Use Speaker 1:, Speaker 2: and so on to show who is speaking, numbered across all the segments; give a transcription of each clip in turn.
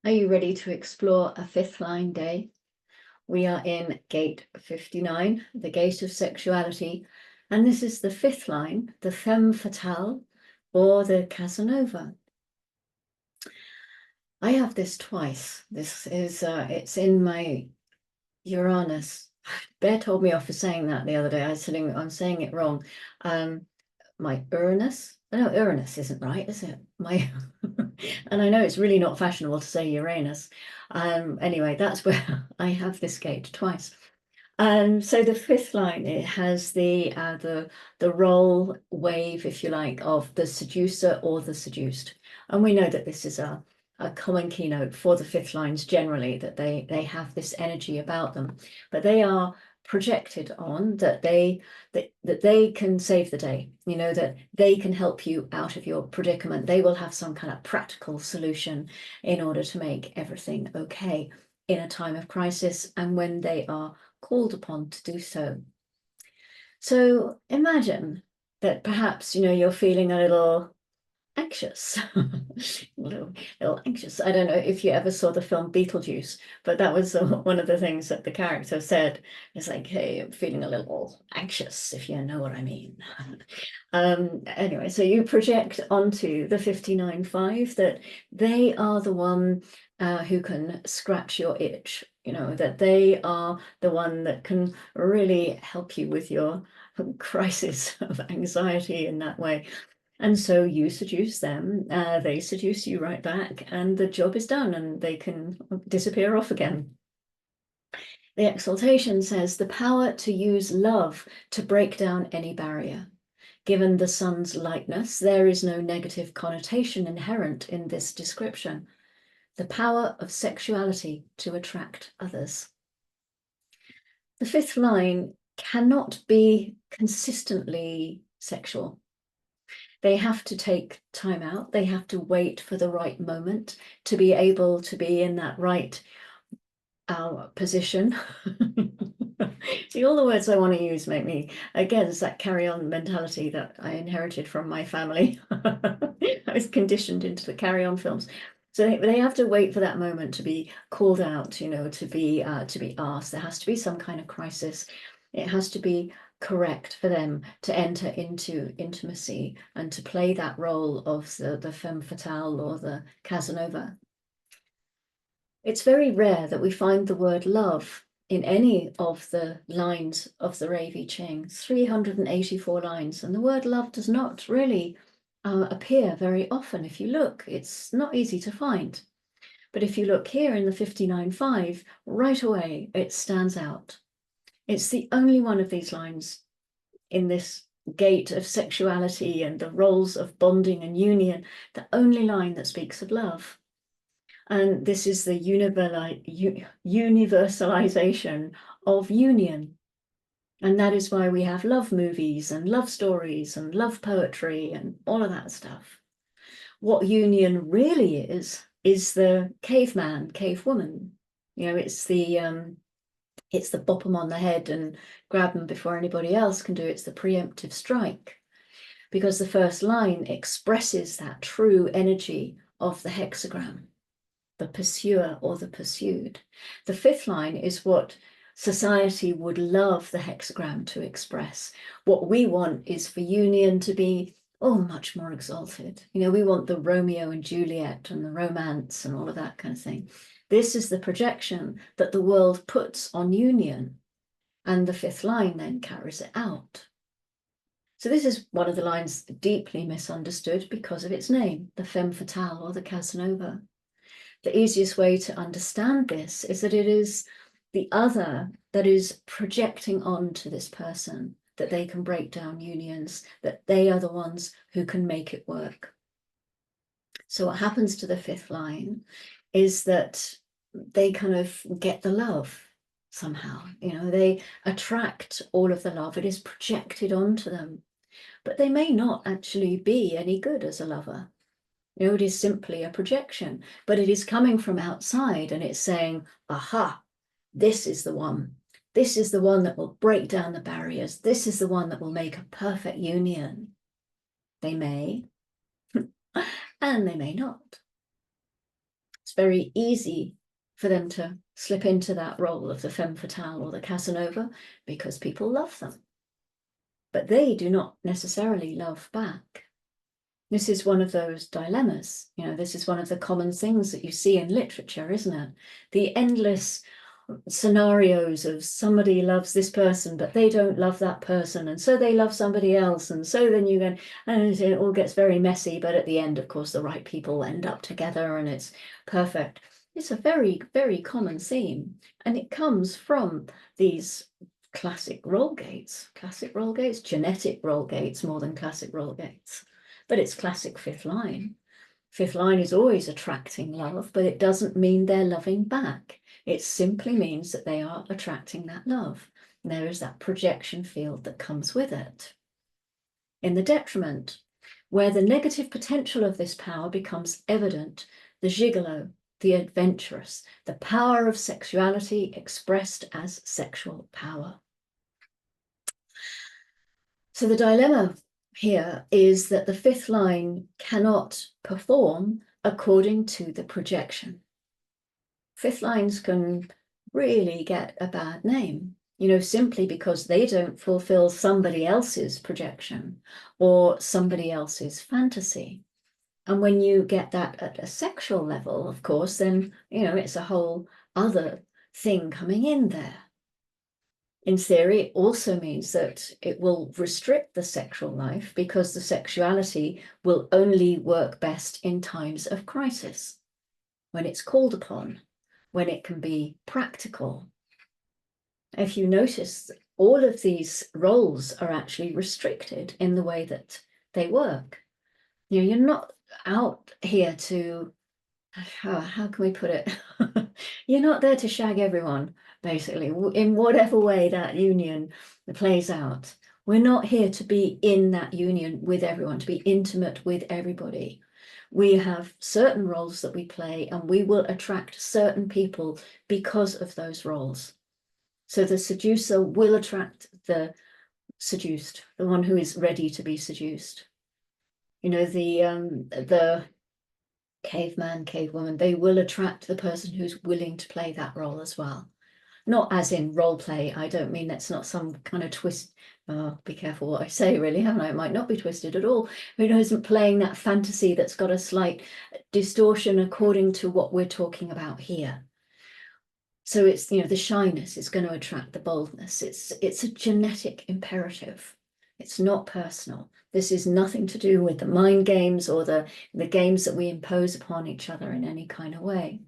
Speaker 1: Are you ready to explore a fifth line day? We are in gate 59, the gate of sexuality, and this is the fifth line, the Femme Fatale or the Casanova. I have this twice. This is, it's in my Uranus. Bear told me off for saying that the other day. I'm saying it wrong. My Uranus? No, Uranus isn't right, is it? My and I know it's really not fashionable to say Uranus. Anyway, that's where I have this gate twice. So the fifth line, it has the role wave, if you like, of the seducer or the seduced. And we know that this is a common keynote for the fifth lines generally, that they have this energy about them, but they are projected on that they can save the day, you know, that they can help you out of your predicament. They will have some kind of practical solution in order to make everything okay in a time of crisis and when they are called upon to do so. So imagine that perhaps, you know, you're feeling a little anxious, a little anxious. I don't know if you ever saw the film Beetlejuice, but that was one of the things that the character said. It's like, hey, I'm feeling a little anxious, if you know what I mean. Anyway, so you project onto the 59-5 that they are the one who can scratch your itch, you know, that they are the one that can really help you with your crisis of anxiety in that way. And so you seduce them, they seduce you right back, and the job is done and they can disappear off again. The exaltation says the power to use love to break down any barrier. Given the sun's lightness, there is no negative connotation inherent in this description. The power of sexuality to attract others. The fifth line cannot be consistently sexual. They have to take time out. They have to wait for the right moment to be able to be in that right position. See, all the words I want to use make me, again, it's that carry-on mentality that I inherited from my family. I was conditioned into the carry-on films. So they have to wait for that moment to be called out, you know, to be asked. There has to be some kind of crisis. It has to be correct for them to enter into intimacy and to play that role of the femme fatale or the Casanova. It's very rare that we find the word love in any of the lines of the Rave I Ching, 384 lines, and the word love does not really appear very often. If you look, it's not easy to find. But if you look here in the 59-5, right away, it stands out. It's the only one of these lines in this gate of sexuality and the roles of bonding and union, the only line that speaks of love. And this is the universalization of union. And that is why we have love movies and love stories and love poetry and all of that stuff. What union really is the caveman, cavewoman. You know, it's the bop 'em on the head and grab them before anybody else can do it. It's the preemptive strike. Because the first line expresses that true energy of the hexagram, the pursuer or the pursued. The fifth line is what society would love the hexagram to express. What we want is for union to be, oh, much more exalted. You know, we want the Romeo and Juliet and the romance and all of that kind of thing. This is the projection that the world puts on union, and the fifth line then carries it out. So this is one of the lines deeply misunderstood because of its name, the Femme Fatale or the Casanova. The easiest way to understand this is that it is the other that is projecting onto this person, that they can break down unions, that they are the ones who can make it work. So what happens to the fifth line is that they kind of get the love somehow, you know, they attract all of the love. It is projected onto them, but they may not actually be any good as a lover. You know, it is simply a projection, but it is coming from outside and it's saying, aha, this is the one. This is the one that will break down the barriers. This is the one that will make a perfect union. They may, and they may not. It's very easy for them to slip into that role of the femme fatale or the Casanova because people love them. But they do not necessarily love back. This is one of those dilemmas. This is one of the common things that you see in literature, isn't it? The endless scenarios of somebody loves this person, but they don't love that person, and so they love somebody else, and so then you go, and it all gets very messy, but at the end, of course, the right people end up together and it's perfect. It's a very, very common theme, and it comes from these classic role gates, genetic role gates more than classic role gates, but it's classic fifth line. Fifth line is always attracting love, but it doesn't mean they're loving back. It simply means that they are attracting that love. And there is that projection field that comes with it. In the detriment, where the negative potential of this power becomes evident, the gigolo, the adventurous, the power of sexuality expressed as sexual power. So the dilemma here is that the fifth line cannot perform according to the projection. Fifth lines can really get a bad name, simply because they don't fulfill somebody else's projection or somebody else's fantasy. And when you get that at a sexual level, of course, then, it's a whole other thing coming in there. In theory, it also means that it will restrict the sexual life because the sexuality will only work best in times of crisis, when it's called upon, when it can be practical. If you notice, all of these roles are actually restricted in the way that they work. You're not out here to, how can we put it? You're not there to shag everyone, basically, in whatever way that union plays out. We're not here to be in that union with everyone, to be intimate with everybody. We have certain roles that we play, and we will attract certain people because of those roles. So the seducer will attract the seduced, the one who is ready to be seduced. The caveman, cavewoman, they will attract the person who's willing to play that role as well. Not as in role play. I don't mean that's not some kind of twist. Oh, be careful what I say, really, haven't I? It might not be twisted at all. Who isn't playing that fantasy that's got a slight distortion according to what we're talking about here. So it's, the shyness is going to attract the boldness. It's a genetic imperative. It's not personal. This is nothing to do with the mind games or the games that we impose upon each other in any kind of way.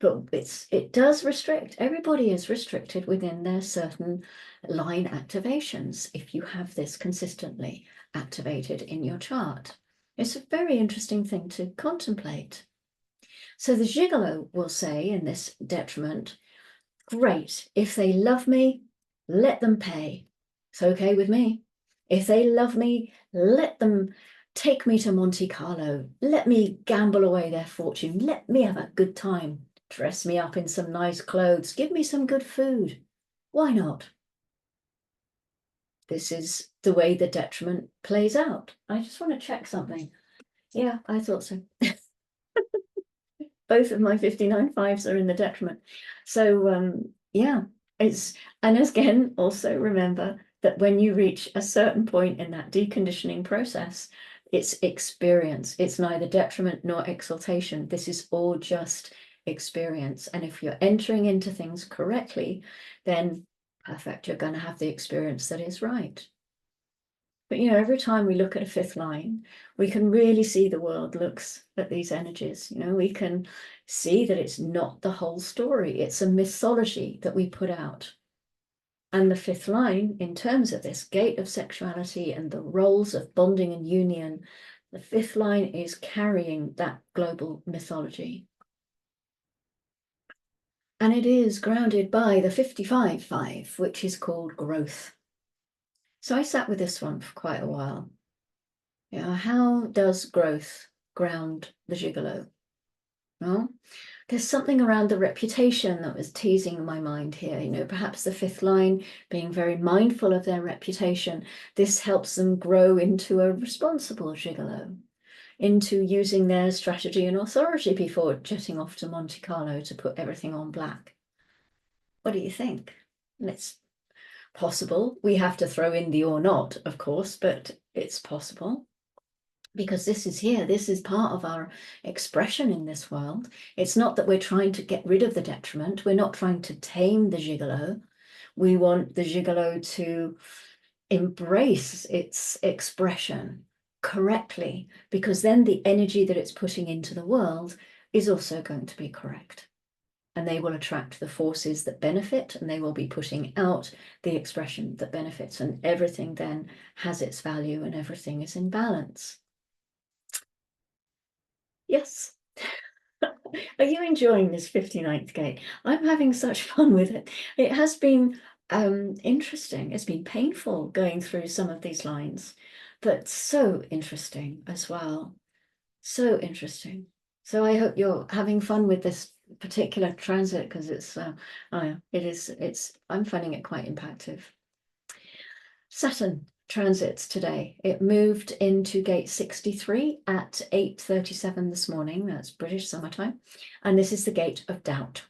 Speaker 1: But it does restrict. Everybody is restricted within their certain line activations if you have this consistently activated in your chart. It's a very interesting thing to contemplate. So the gigolo will say in this detriment, great, if they love me, let them pay. It's okay with me. If they love me, let them take me to Monte Carlo. Let me gamble away their fortune. Let me have a good time. Dress me up in some nice clothes. Give me some good food. Why not? This is the way the detriment plays out. I just want to check something. Yeah, I thought so. Both of my 59 fives are in the detriment. So yeah, and again, also remember that when you reach a certain point in that deconditioning process, it's experience. It's neither detriment nor exaltation. This is all just experience. And if you're entering into things correctly, then perfect, you're going to have the experience that is right. But every time we look at a fifth line, we can really see the world looks at these energies. We can see that it's not the whole story. It's a mythology that we put out. And the fifth line, in terms of this gate of sexuality and the roles of bonding and union, the fifth line is carrying that global mythology. And it is grounded by the 55-5, which is called growth. So I sat with this one for quite a while. How does growth ground the gigolo? Well, there's something around the reputation that was teasing my mind here. Perhaps the fifth line being very mindful of their reputation. This helps them grow into a responsible gigolo. into using their strategy and authority before jetting off to Monte Carlo to put everything on black. What do you think? And it's possible. We have to throw in the or not, of course, but it's possible. Because this is here, this is part of our expression in this world. It's not that we're trying to get rid of the detriment. We're not trying to tame the gigolo. We want the gigolo to embrace its expression correctly, because then the energy that it's putting into the world is also going to be correct. And they will attract the forces that benefit, and they will be putting out the expression that benefits, and everything then has its value and everything is in balance. Yes. Are you enjoying this 59th gate? I'm having such fun with it. It has been interesting. It's been painful going through some of these lines, but so interesting as well. So interesting. So I hope you're having fun with this particular transit, because it's I'm finding it quite impactful. Saturn transits today. It moved into gate 63 at 8:37 this morning. That's British summertime. And this is the gate of doubt.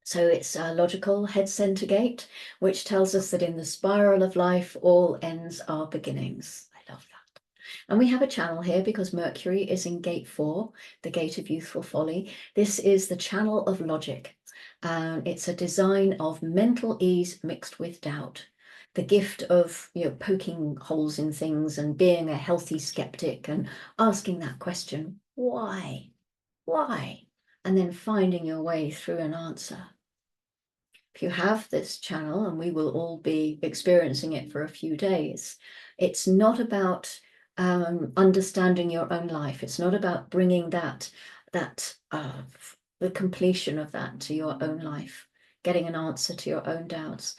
Speaker 1: So it's a logical head center gate, which tells us that in the spiral of life, all ends are beginnings. I love that. And we have a channel here because Mercury is in gate 4, the gate of youthful folly. This is the channel of logic. It's a design of mental ease mixed with doubt. The gift of, poking holes in things and being a healthy skeptic and asking that question, why? Why? And then finding your way through an answer. If you have this channel, and we will all be experiencing it for a few days, it's not about understanding your own life. It's not about bringing the completion of that to your own life, getting an answer to your own doubts.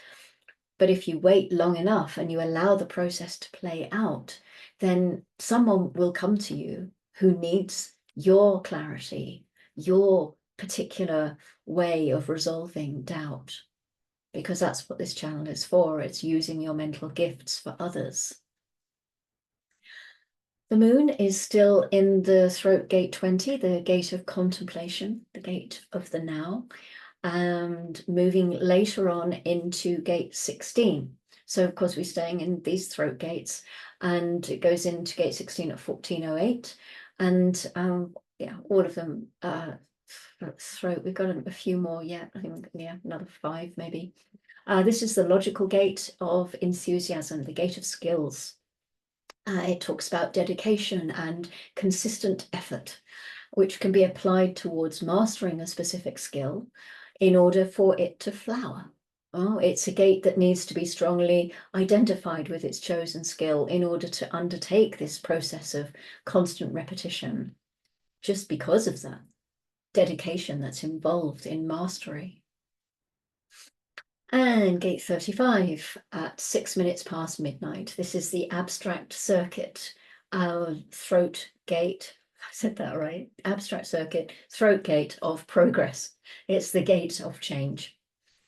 Speaker 1: But if you wait long enough and you allow the process to play out, then someone will come to you who needs your clarity, your particular way of resolving doubt, because that's what this channel is for. It's using your mental gifts for others. The moon is still in the throat gate 20, the gate of contemplation, the gate of the now, and moving later on into gate 16. So of course we're staying in these throat gates, and it goes into gate 16 at 14:08, and all of them throat. We've got a few more yet. I think another 5 maybe. This is the logical gate of enthusiasm, the gate of skills. It talks about dedication and consistent effort, which can be applied towards mastering a specific skill in order for it to flower. Oh, it's a gate that needs to be strongly identified with its chosen skill in order to undertake this process of constant repetition, just because of that dedication that's involved in mastery. And gate 35 at 6 minutes past midnight. This is the abstract circuit, throat gate. I said that right. Abstract circuit, throat gate of progress. It's the gate of change.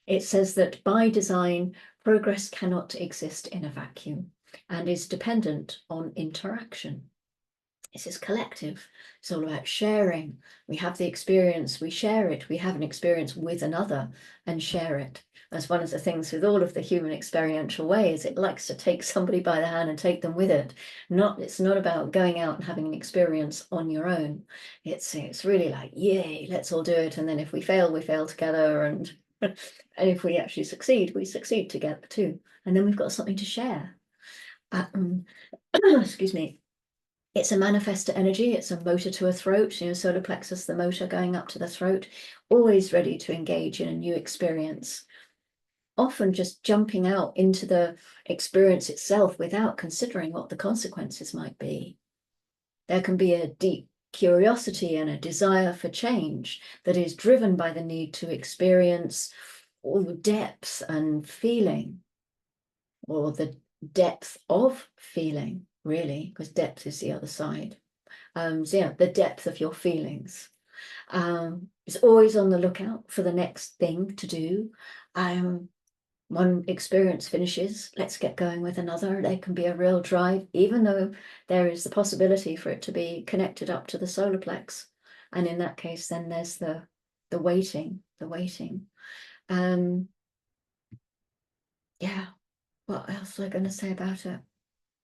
Speaker 1: It says that by design, progress cannot exist in a vacuum and is dependent on interaction. This is collective. It's all about sharing. We have the experience, we share it. We have an experience with another and share it. That's one of the things with all of the human experiential ways. It likes to take somebody by the hand and take them with it. It's not about going out and having an experience on your own. It's really like, yay, let's all do it. And then if we fail together. And if we actually succeed, we succeed together too. And then we've got something to share. Excuse me. It's a manifestor energy. It's a motor to a throat, solar plexus, the motor going up to the throat, always ready to engage in a new experience. Often just jumping out into the experience itself without considering what the consequences might be. There can be a deep curiosity and a desire for change that is driven by the need to experience all the depth and feeling, or the depth of feeling, really, because depth is the other side. The depth of your feelings. It's always on the lookout for the next thing to do. one experience finishes, let's get going with another. There can be a real drive, even though there is the possibility for it to be connected up to the solar plex. And in that case, then there's the waiting, the waiting. Yeah, what else was I going to say about it?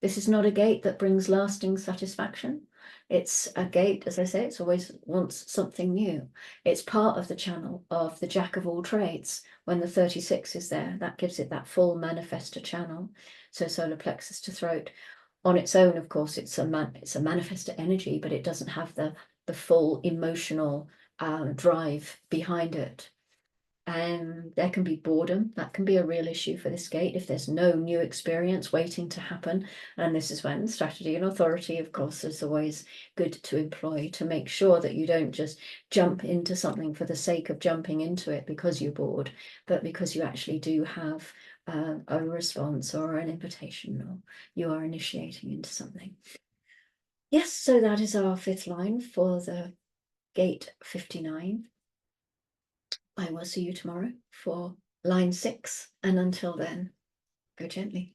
Speaker 1: This is not a gate that brings lasting satisfaction. It's a gate, as I say, it's always wants something new. It's part of the channel of the jack of all trades. When the 36 is there, that gives it that full manifestor channel. So solar plexus to throat. On its own, of course, it's a manifestor energy, but it doesn't have the full emotional drive behind it. And there can be boredom. That can be a real issue for this gate if there's no new experience waiting to happen. And this is when strategy and authority, of course, is always good to employ to make sure that you don't just jump into something for the sake of jumping into it because you're bored, but because you actually do have a response or an invitation, or you are initiating into something. Yes, so that is our fifth line for the gate 59. I will see you tomorrow for line 6, and until then, go gently.